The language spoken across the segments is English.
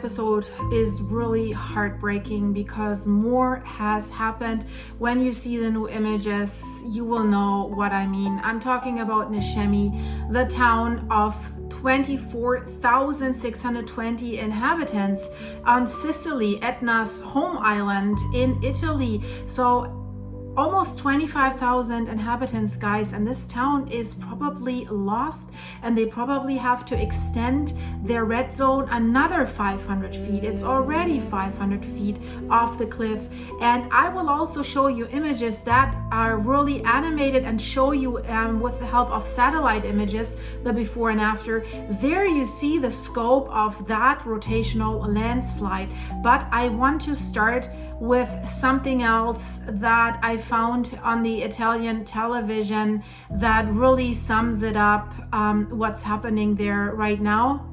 episode is really heartbreaking because more has happened. When you see the new images, you will know what I mean. I'm talking about Niscemi, the town of 24,620 inhabitants on Sicily, Etna's home island in Italy. So almost 25,000 inhabitants, guys, and this town is probably lost, and they probably have to extend their red zone another 500 feet. It's already 500 feet off the cliff. And I will also show you images that are really animated and show you with the help of satellite images, the before and after. There you see the scope of that rotational landslide. But I want to start with something else that I found on the Italian television that really sums it up, what's happening there right now.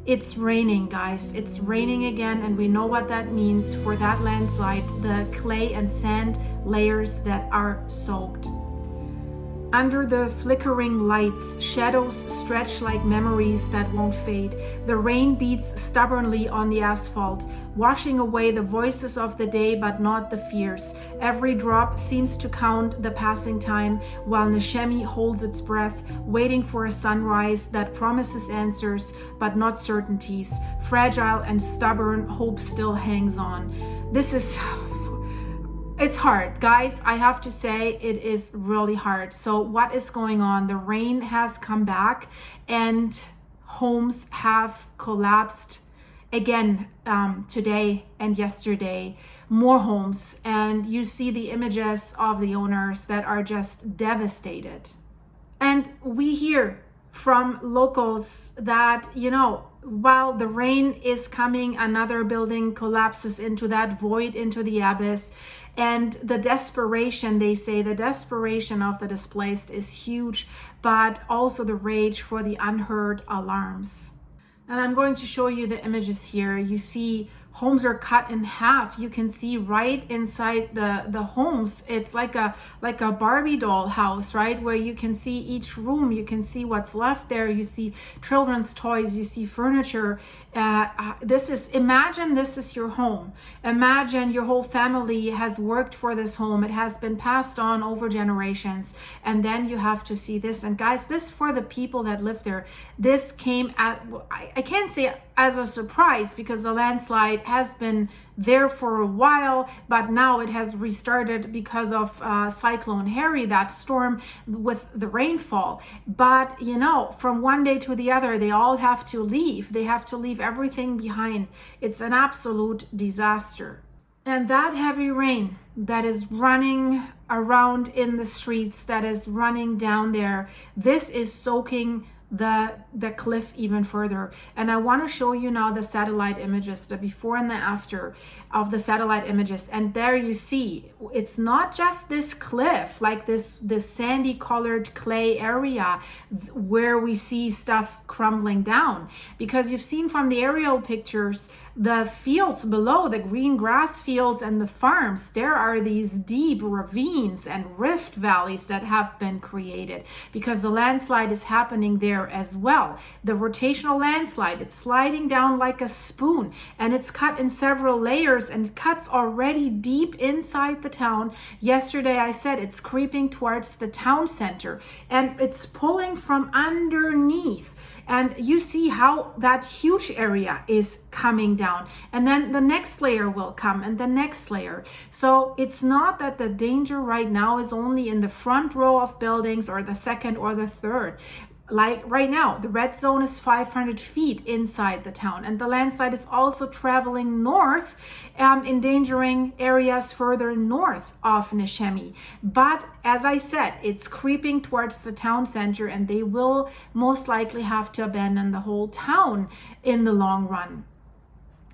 It's raining, guys. It's raining again, and we know what that means for that landslide, the clay and sand layers that are soaked. Under the flickering lights, shadows stretch like memories that won't fade. The rain beats stubbornly on the asphalt, washing away the voices of the day but not the fears. Every drop seems to count the passing time, while Niscemi holds its breath, waiting for a sunrise that promises answers but not certainties. Fragile and stubborn, hope still hangs on. It's hard, guys. I have to say it is really hard. So what is going on? The rain has come back and homes have collapsed again today and yesterday. More homes, and you see the images of the owners that are just devastated. And we hear from locals that, while the rain is coming, another building collapses into that void, into the abyss. And the desperation, they say, the desperation of the displaced is huge, but also the rage for the unheard alarms. And I'm going to show you the images here. You see homes are cut in half. You can see right inside the homes. It's like a Barbie doll house, right? Where you can see each room. You can see what's left there. You see children's toys. You see furniture. Imagine this is your home. Imagine your whole family has worked for this home. It has been passed on over generations. And then you have to see this. And guys, this for the people that live there. This came at, I can't say as a surprise, because the landslide has been there for a while, but now it has restarted because of Cyclone Harry, that storm with the rainfall. But from one day to the other, they all have to leave. They have to leave everything behind. It's an absolute disaster. And that heavy rain that is running around in the streets, that is running down there, this is soaking the cliff even further. And I want to show you now the satellite images, the before and the after of the satellite images. And there you see, it's not just this cliff, like this sandy colored clay area where we see stuff crumbling down, because you've seen from the aerial pictures the fields below, the green grass fields and the farms. There are these deep ravines and rift valleys that have been created because the landslide is happening there as well. The rotational landslide, it's sliding down like a spoon, and it's cut in several layers, and it cuts already deep inside the town. Yesterday I said it's creeping towards the town center, and it's pulling from underneath. And you see how that huge area is coming down, and then the next layer will come, and the next layer. So it's not that the danger right now is only in the front row of buildings or the second or the third. Like right now, the red zone is 500 feet inside the town, and the landslide is also traveling north, endangering areas further north of Niscemi. But as I said, it's creeping towards the town center, and they will most likely have to abandon the whole town in the long run.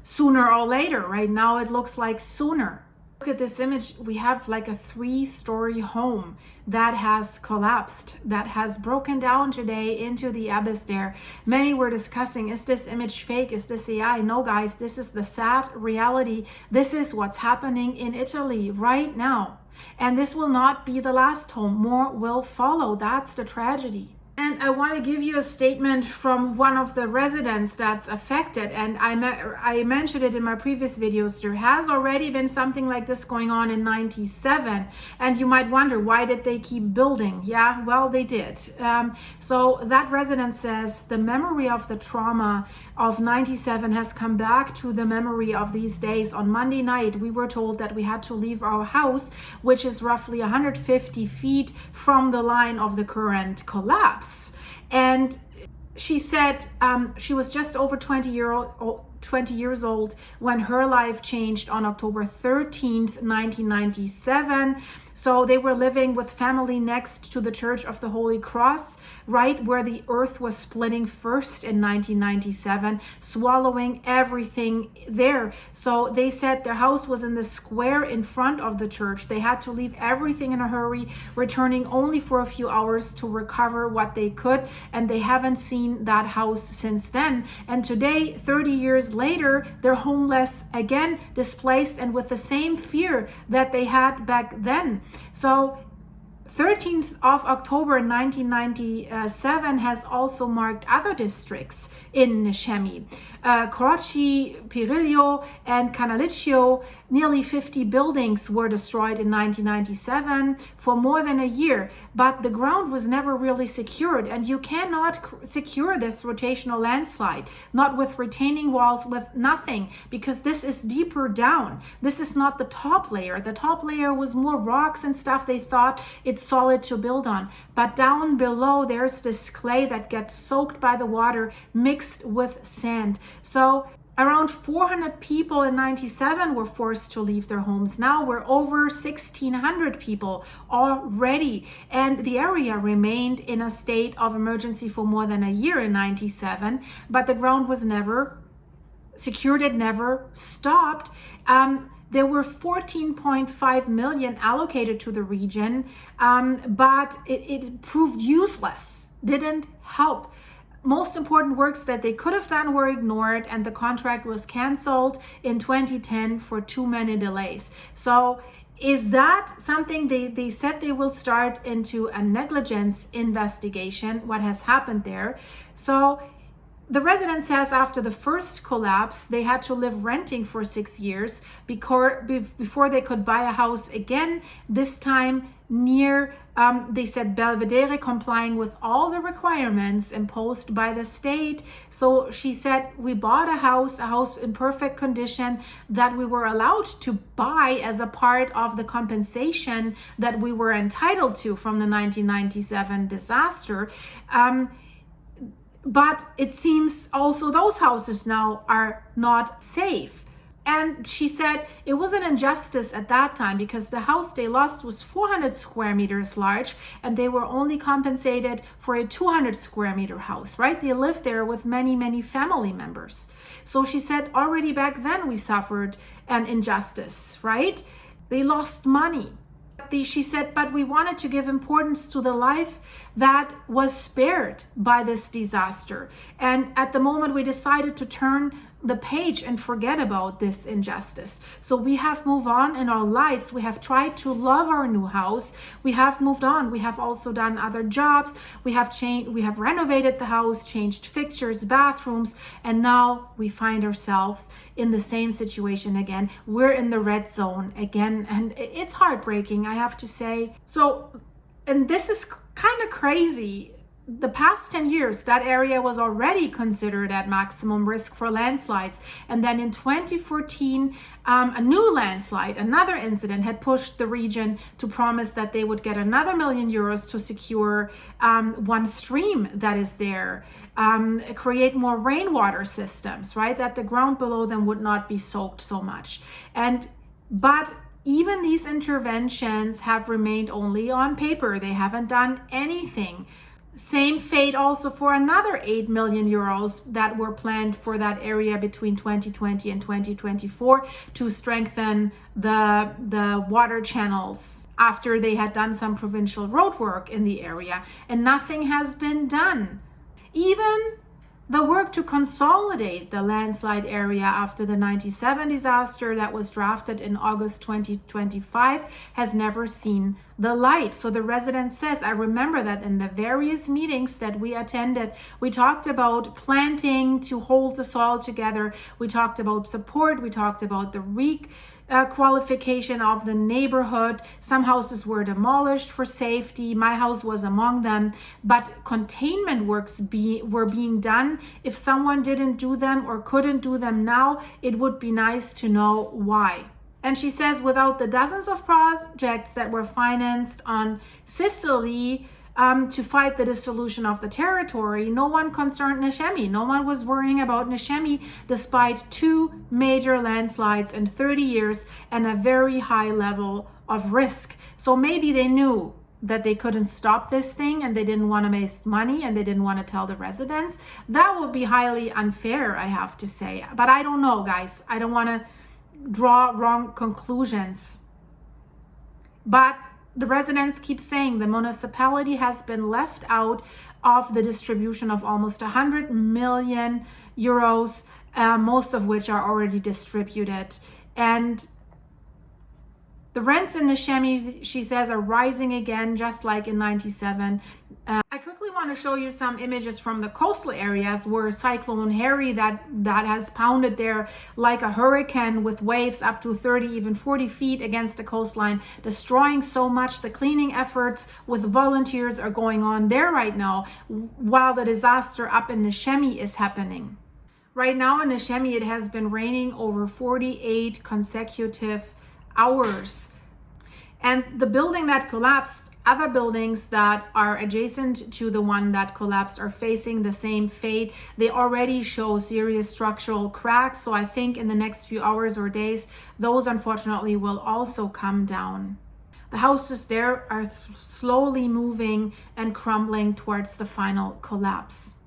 Sooner or later. Right now it looks like sooner. Look at this image. We have like a 3-story home that has collapsed, that has broken down today into the abyss there. Many were discussing, is this image fake? Is this AI? No, guys, this is the sad reality. This is what's happening in Italy right now. And this will not be the last home. More will follow. That's the tragedy. And I want to give you a statement from one of the residents that's affected. And I mentioned it in my previous videos. There has already been something like this going on in 97. And you might wonder, why did they keep building? Yeah, well, they did. So that resident says the memory of the trauma of 97 has come back to the memory of these days. On Monday night, we were told that we had to leave our house, which is roughly 150 feet from the line of the current collapse. And she said she was just over 20 years old when her life changed on October 13th, 1997. So they were living with family next to the Church of the Holy Cross, right where the earth was splitting first in 1997, swallowing everything there. So they said their house was in the square in front of the church. They had to leave everything in a hurry, returning only for a few hours to recover what they could. And they haven't seen that house since then. And today, 30 years later, they're homeless again, displaced, and with the same fear that they had back then. So 13th of October 1997 has also marked other districts in Niscemi. Croci, Pirillo, and Canalicchio. Nearly 50 buildings were destroyed in 1997 for more than a year, but the ground was never really secured, and you cannot secure this rotational landslide, not with retaining walls, with nothing, because this is deeper down. This is not the top layer. The top layer was more rocks and stuff. They thought it's solid to build on, but down below there's this clay that gets soaked by the water mixed with sand. So around 400 people in 97 were forced to leave their homes. Now we're over 1,600 people already, and the area remained in a state of emergency for more than a year in 97, but the ground was never secured. It never stopped. There were 14.5 million allocated to the region, but it proved useless, didn't help. Most important works that they could have done were ignored, and the contract was canceled in 2010 for too many delays. So is that something they said they will start into a negligence investigation, what has happened there? So the resident says after the first collapse, they had to live renting for 6 years before they could buy a house again, this time near, they said, Belvedere, complying with all the requirements imposed by the state. So she said, we bought a house in perfect condition that we were allowed to buy as a part of the compensation that we were entitled to from the 1997 disaster. But it seems also those houses now are not safe. And she said it was an injustice at that time because the house they lost was 400 square meters large, and they were only compensated for a 200 square meter house, right? They lived there with many, many family members. So she said already back then we suffered an injustice, right? They lost money. She said, but we wanted to give importance to the life that was spared by this disaster. And at the moment we decided to turn the page and forget about this injustice. So we have moved on in our lives. We have tried to love our new house. We have moved on. We have also done other jobs. We have renovated the house, changed fixtures, bathrooms, and now we find ourselves in the same situation again. We're in the red zone again, and it's heartbreaking, I have to say. So, and this is kind of crazy. The past 10 years, that area was already considered at maximum risk for landslides. And then in 2014, a new landslide, another incident, had pushed the region to promise that they would get another €1 million to secure one stream that is there, create more rainwater systems, right? That the ground below them would not be soaked so much. But even these interventions have remained only on paper. They haven't done anything. Same fate also for another €8 million that were planned for that area between 2020 and 2024 to strengthen the water channels after they had done some provincial road work in the area, and nothing has been done. Even the work to consolidate the landslide area after the 97 disaster that was drafted in August 2025 has never seen the light. So the resident says, I remember that in the various meetings that we attended, we talked about planting to hold the soil together. We talked about support. We talked about the qualification of the neighborhood. Some houses were demolished for safety. My house was among them, but containment works were being done. If someone didn't do them or couldn't do them now, it would be nice to know why. And she says, without the dozens of projects that were financed on Sicily to fight the dissolution of the territory, no one concerned Niscemi. No one was worrying about Niscemi, despite 2 major landslides in 30 years and a very high level of risk. So maybe they knew that they couldn't stop this thing and they didn't want to waste money and they didn't want to tell the residents. That would be highly unfair, I have to say. But I don't know, guys. I don't want to draw wrong conclusions. But the residents keep saying the municipality has been left out of the distribution of almost 100 million euros, most of which are already distributed. And the rents in Niscemi, she says, are rising again, just like in 97. I quickly want to show you some images from the coastal areas where Cyclone Harry that has pounded there like a hurricane with waves up to 30, even 40 feet against the coastline, destroying so much. The cleaning efforts with volunteers are going on there right now, while the disaster up in Niscemi is happening. Right now in Niscemi, it has been raining over 48 consecutive hours. And the building that collapsed, other buildings that are adjacent to the one that collapsed are facing the same fate. They already show serious structural cracks. So I think in the next few hours or days, those unfortunately will also come down. The houses there are slowly moving and crumbling towards the final collapse.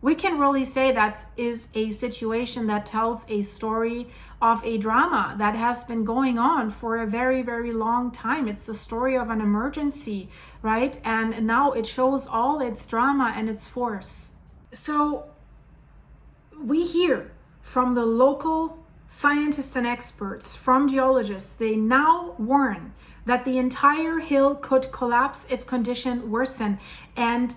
We can really say that is a situation that tells a story of a drama that has been going on for a very, very long time. It's the story of an emergency, right? And now it shows all its drama and its force. So we hear from the local scientists and experts, from geologists, they now warn that the entire hill could collapse if conditions worsen. And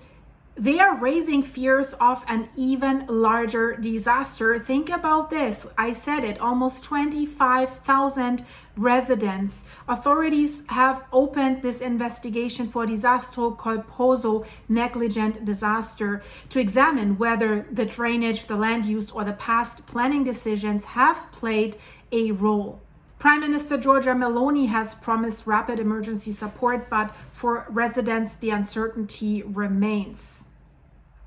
they are raising fears of an even larger disaster. Think about this. I said it, almost 25,000 residents. Authorities have opened this investigation for disastro colposo, negligent disaster, to examine whether the drainage, the land use, or the past planning decisions have played a role. Prime Minister Giorgia Meloni has promised rapid emergency support, but for residents, the uncertainty remains.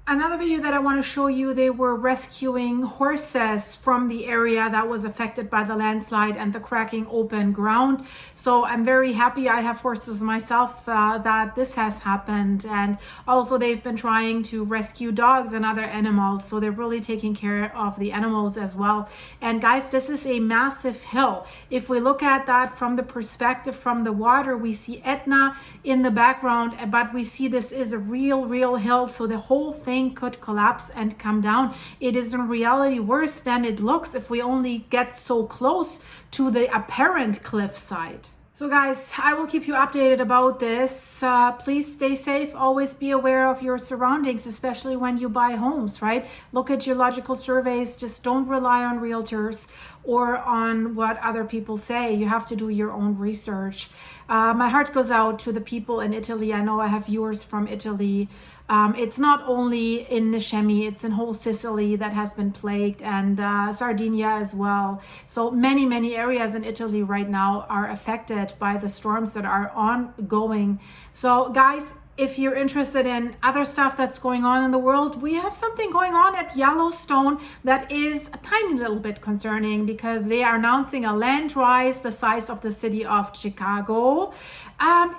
Another video that I want to show you, they were rescuing horses from the area that was affected by the landslide and the cracking open ground. So I'm very happy, I have horses myself, that this has happened. And also they've been trying to rescue dogs and other animals. So they're really taking care of the animals as well. And guys, this is a massive hill. If we look at that from the perspective from the water, we see Etna in the background, but we see this is a real hill. So the whole thing could collapse and come down. It is in reality worse than it looks if we only get so close to the apparent cliffside. So guys, I will keep you updated about this. Please stay safe. Always be aware of your surroundings, especially when you buy homes, right? Look at geological surveys. Just don't rely on realtors or on what other people say. You have to do your own research. My heart goes out to the people in Italy. I know I have viewers from Italy. It's not only in Niscemi, it's in whole Sicily that has been plagued, and Sardinia as well. So many areas in Italy right now are affected by the storms that are ongoing. So guys, if you're interested in other stuff that's going on in the world, we have something going on at Yellowstone that is a tiny little bit concerning, because they are announcing a land rise the size of the city of Chicago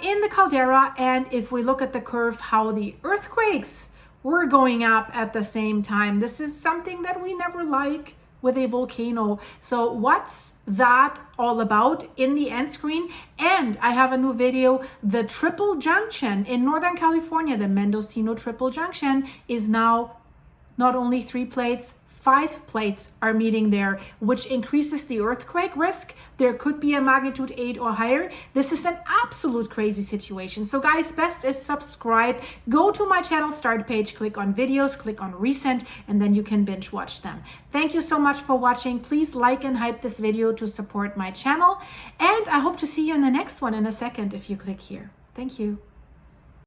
in the caldera. And if we look at the curve, how the earthquakes were going up at the same time, this is something that we never like with a volcano. So what's that all about in the end screen? And I have a new video, the triple junction in Northern California, the Mendocino triple junction is now not only 3 plates, 5 plates are meeting there, which increases the earthquake risk. There could be a magnitude 8 or higher. This is an absolute crazy situation. So guys, best is subscribe. Go to my channel start page, click on videos, click on recent, and then you can binge watch them. Thank you so much for watching. Please like and hype this video to support my channel. And I hope to see you in the next one in a second if you click here. Thank you.